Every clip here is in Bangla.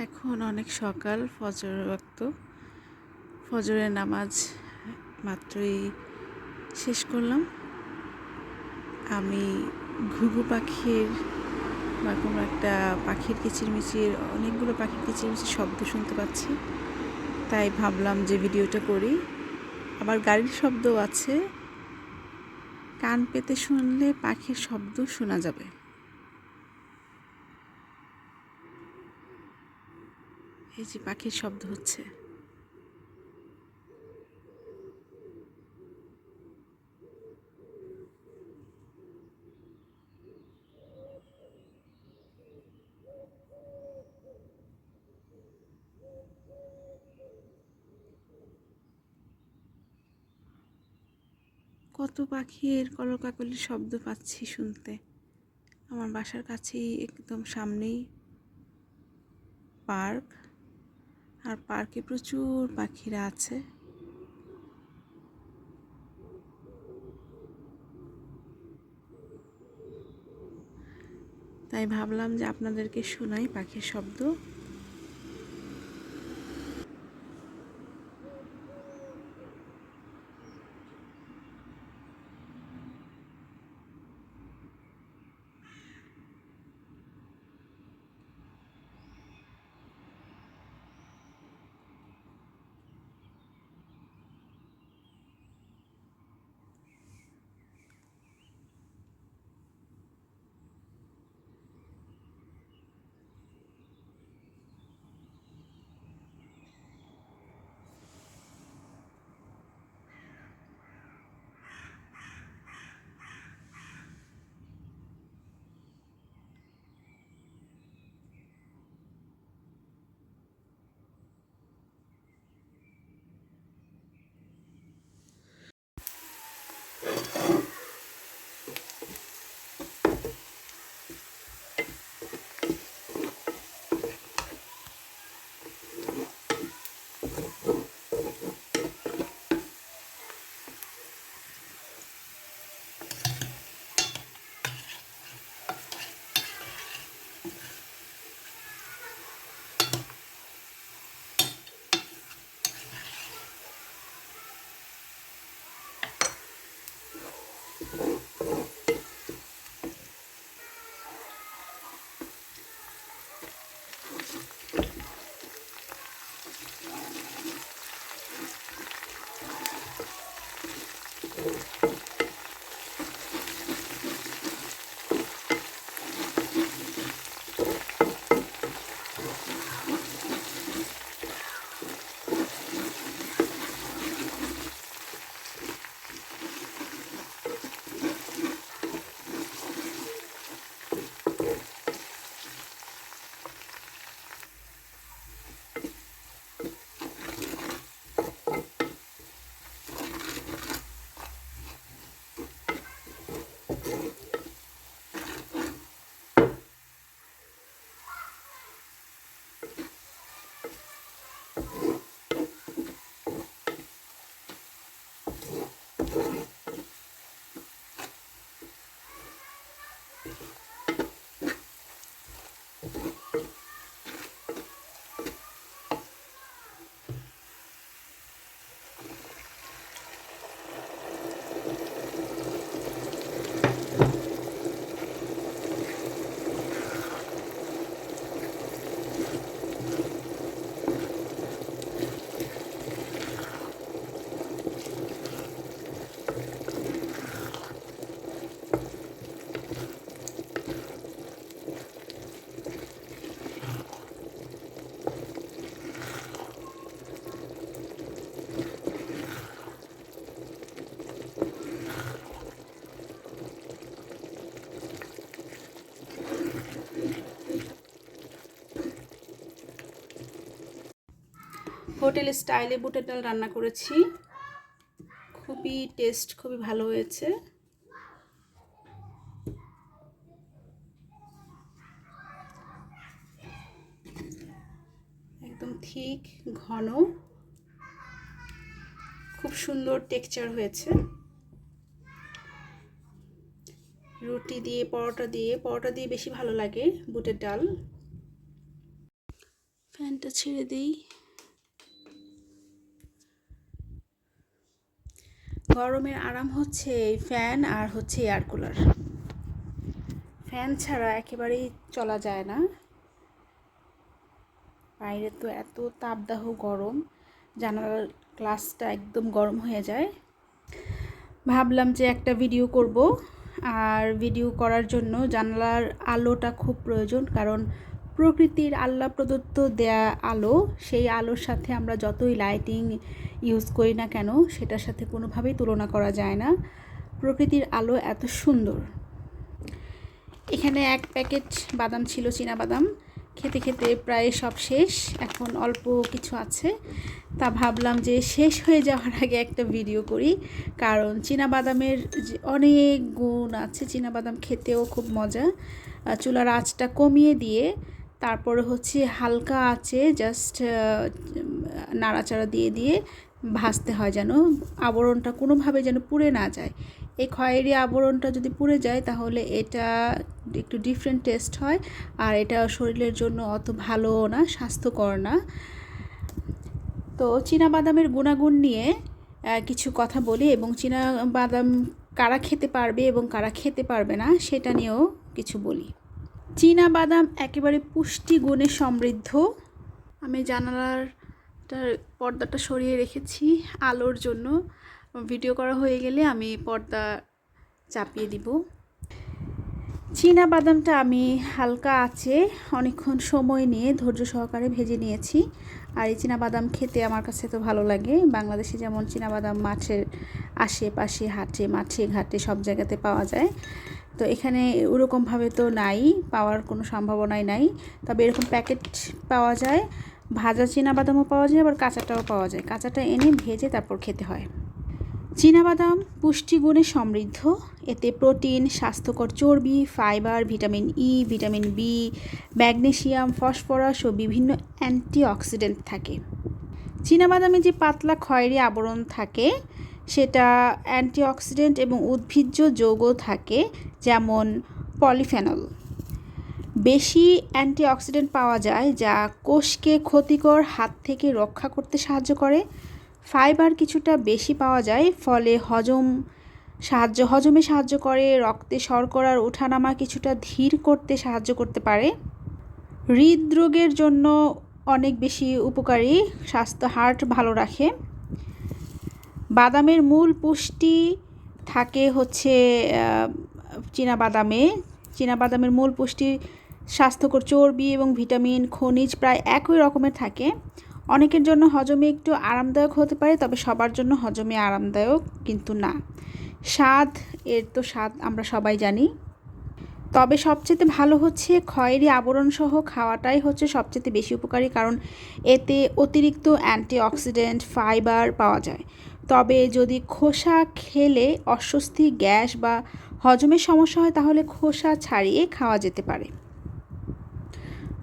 এখন অনেক সকাল, ফজর ওয়াক্ত। ফজরের নামাজ মাত্রই শেষ করলাম। আমি ঘুঘু পাখির বা কোনো একটা পাখির কিচিরমিচির, অনেকগুলো পাখির কিচিরমিচির শব্দ শুনতে পাচ্ছি। তাই ভাবলাম যে ভিডিওটা করি। আবার গাড়ির শব্দও আছে। কান পেতে শুনলে পাখির শব্দ শোনা যাবে। এই যে পাখির শব্দ হচ্ছে। কত পাখির কলকাকলির শব্দ পাচ্ছি শুনতে। আমার বাসার কাছেই একদম সামনেই পার্ক, আর পার্কে প্রচুর পাখিরা আছে। তাই ভাবলাম যে আপনাদেরকে শোনাই পাখির শব্দ। হোটেল স্টাইলে বুটের ডাল রান্না করেছি। খুবই টেস্ট, খুবই ভালো হয়েছে। একদম ঠিক, ঘন, খুব সুন্দর টেক্সচার হয়েছে। রুটি দিয়ে, পরোটা দিয়ে বেশি ভালো লাগে বুটের ডাল। ফ্যানটা ছেড়ে দিই। গরমের আরাম হচ্ছে এই ফ্যান আর হচ্ছে এয়ার কুলার। ফ্যান ছাড়া একেবারেই চলা যায় না। বাইরে তো এত তাপদাহ গরম, জানালার গ্লাসটা একদম গরম হয়ে যায়। ভাবলাম যে একটা ভিডিও করব, আর ভিডিও করার জন্য জানালার আলোটা খুব প্রয়োজন, কারণ প্রকৃতির আল্লাহ প্রদত্ত দেয়া আলো, সেই আলোর সাথে আমরা যতই লাইটিং ইউজ করি না কেন সেটার সাথে কোনোভাবেই তুলনা করা যায় না। প্রকৃতির আলো এত সুন্দর। এখানে এক প্যাকেট বাদাম ছিল, চীনা বাদাম, খেতে খেতে প্রায় সব শেষ, এখন অল্প কিছু আছে। তা ভাবলাম যে শেষ হয়ে যাওয়ার আগে একটা ভিডিও করি, কারণ চীনা বাদামের যে অনেক গুণ আছে। চীনা বাদাম খেতেও খুব মজা। চুলার আঁচটা কমিয়ে দিয়ে তারপরে হচ্ছে হালকা আঁচে জাস্ট নাড়াচাড়া দিয়ে দিয়ে ভাজতে হয়, যেন আবরণটা কোনোভাবে যেন পুড়ে না যায়। এই খয়েরি আবরণটা যদি পুড়ে যায় তাহলে এটা একটু ডিফারেন্ট টেস্ট হয়, আর এটা শরীরের জন্য অত ভালো না, স্বাস্থ্যকর না। তো চীনা বাদামের গুণাগুণ নিয়ে কিছু কথা বলি, এবং চীনা বাদাম কারা খেতে পারবে এবং কারা খেতে পারবে না সেটা নিয়েও কিছু বলি। চীনা বাদাম একেবারে পুষ্টিগুণে সমৃদ্ধ। আমি জানালাটার পর্দাটা সরিয়ে রেখেছি আলোর জন্য। ভিডিও করা হয়ে গেলে আমি পর্দা চাপিয়ে দিব। চীনা বাদামটা আমি হালকা আঁচে অনেকক্ষণ সময় নিয়ে ধৈর্য সহকারে ভেজে নিয়েছি। আর এই চীনা বাদাম খেতে আমার কাছে তো ভালো লাগে। বাংলাদেশে যেমন চীনা বাদাম মাঠের আশেপাশে, হাটে, মাঠে, ঘাটে সব জায়গাতে পাওয়া যায়, তো এখানে ওরকমভাবে তো নাই, পাওয়ার কোনো সম্ভাবনাই নাই। তবে এরকম প্যাকেট পাওয়া যায়, ভাজা চীনা বাদামও পাওয়া যায়, আবার কাঁচাটাও পাওয়া যায়। কাঁচাটা এনে ভেজে তারপর খেতে হয়। চীনাবাদাম পুষ্টিগুণে সমৃদ্ধ। এতে প্রোটিন, স্বাস্থ্যকর চর্বি, fibre, vitamin E, vitamin B, magnesium, phosphorus ও বিভিন্ন অ্যান্টিঅক্সিডেন্ট থাকে। চীনাবাদামে যে পাতলা খয়েরি আবরণ থাকে সেটা অ্যান্টিঅক্সিডেন্ট এবং উদ্ভিজ্জ যৌগ থাকে, যেমন পলিফেনল। বেশি অ্যান্টিঅক্সিডেন্ট পাওয়া যায় যা কোষকে ক্ষতিকর হাত থেকে রক্ষা করতে সাহায্য করে। ফাইবার কিছুটা বেশি পাওয়া যায়, ফলে হজমে সাহায্য করে। রক্তে শর্করার ওঠানামা কিছুটা ধীর করতে সাহায্য করতে পারে। হৃদরোগের জন্য অনেক বেশি উপকারী, হার্ট ভালো রাখে। বাদামের মূল পুষ্টি থাকে হচ্ছে চীনাবাদামের মূল পুষ্টি স্বাস্থ্যকর চর্বি এবং ভিটামিন, খনিজ প্রায় একই রকমের থাকে। অনেকের জন্য হজমে একটু আরামদায়ক হতে পারে, তবে সবার জন্য হজমে আরামদায়ক কিন্তু না। স্বাদ আমরা সবাই জানি, তবে সবচেয়ে ভালো হচ্ছে খয়েরি আবরণ সহ খাওয়াটাই হচ্ছে সবচেয়ে বেশি উপকারী, কারণ এতে অতিরিক্ত অ্যান্টিঅক্সিডেন্ট, ফাইবার পাওয়া যায়। তবে যদি খোসা খেলে অস্বস্তি, গ্যাস বা হজমের সমস্যা হয় তাহলে খোসা ছাড়িয়ে খাওয়া যেতে পারে।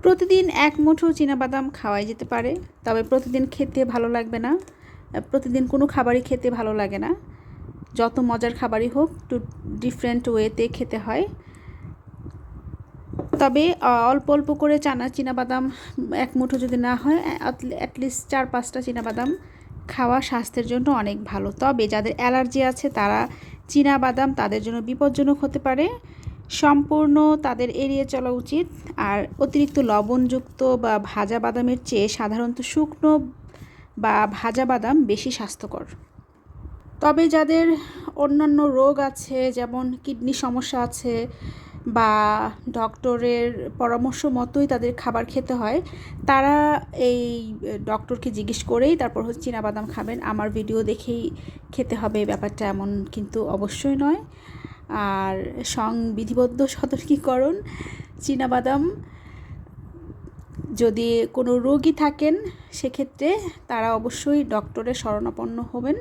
প্রতিদিন এক মুঠো চীনাবাদাম খাওয়াই যেতে পারে, তবে প্রতিদিন খেতে ভালো লাগবে না। প্রতিদিন কোনো খাবারই খেতে ভালো লাগে না, যত মজার খাবারই হোক একটু ডিফারেন্ট ওয়েতে খেতে হয়। তবে অল্প অল্প করে চীনাবাদাম এক মুঠো যদি না হয়, অ্যাটলিস্ট 4-5টা চীনাবাদাম খাওয়া স্বাস্থ্যের জন্য অনেক ভালো। তবে যাদের অ্যালার্জি আছে তারা চীনাবাদাম তাদের জন্য বিপজ্জনক হতে পারে, সম্পূর্ণ তাদের এড়িয়ে চলা উচিত। আর অতিরিক্ত লবণযুক্ত বা ভাজা বাদামের চেয়ে সাধারণত শুকনো বা ভাজা বাদাম বেশি স্বাস্থ্যকর। তবে যাদের অন্যান্য রোগ আছে, যেমন কিডনি সমস্যা আছে বা ডক্টরের পরামর্শ মতোই তাদের খাবার খেতে হয়, তারা এই ডক্টরকে জিজ্ঞেস করেই তারপর হচ্ছে চীনাবাদাম খাবেন। আমার ভিডিও দেখেই খেতে হবে ব্যাপারটা এমন কিন্তু অবশ্যই নয়। আর সংবিধিবদ্ধ সতর্কীকরণ, চীনাবাদাম যদি কোনো রোগী থাকেন সেক্ষেত্রে তারা অবশ্যই ডক্টরের শরণাপন্ন হবেন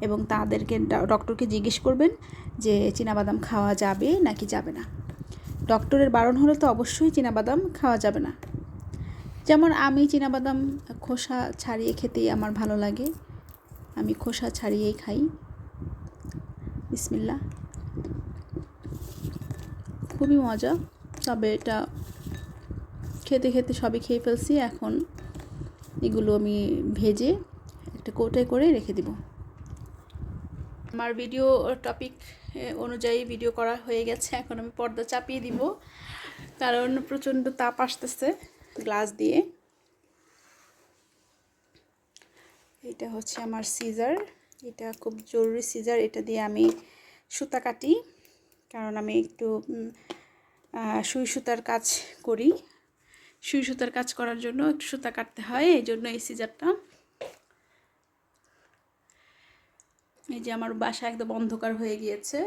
এবং ডক্টরকে জিজ্ঞেস করবেন যে চীনাবাদাম খাওয়া যাবে নাকি যাবে না। ডক্টরের বারণ হলে তো অবশ্যই চীনাবাদাম খাওয়া যাবে না। যেমন আমি চীনাবাদাম খোসা ছাড়িয়ে খেতেই আমার ভালো লাগে, আমি খোসা ছাড়িয়েই খাই। বিসমিল্লাহ, খুবই মজা। তবে এটা খেতে খেতে সবই খেয়ে ফেলছি, এখন এগুলো আমি ভেজে একটা কৌটায় করে রেখে দিব। আমার ভিডিও টপিক অনুযায়ী ভিডিও করা হয়ে গেছে। এখন আমি পর্দা চাপিয়ে দিব, কারণ প্রচণ্ড তাপ আসতেছে গ্লাস দিয়ে। এটা হচ্ছে আমার সিজার, এটা খুব জরুরি সিজার। এটা দিয়ে আমি সুতা কাটি, কারণ আমি একটু সুই সুতার কাজ করি। সুই সুতার কাজ করার জন্য একটু সুতা কাটতে হয়, এই জন্য এই সিজারটা। এই যে আমার বাসা একদম অন্ধকার হয়ে গিয়েছে।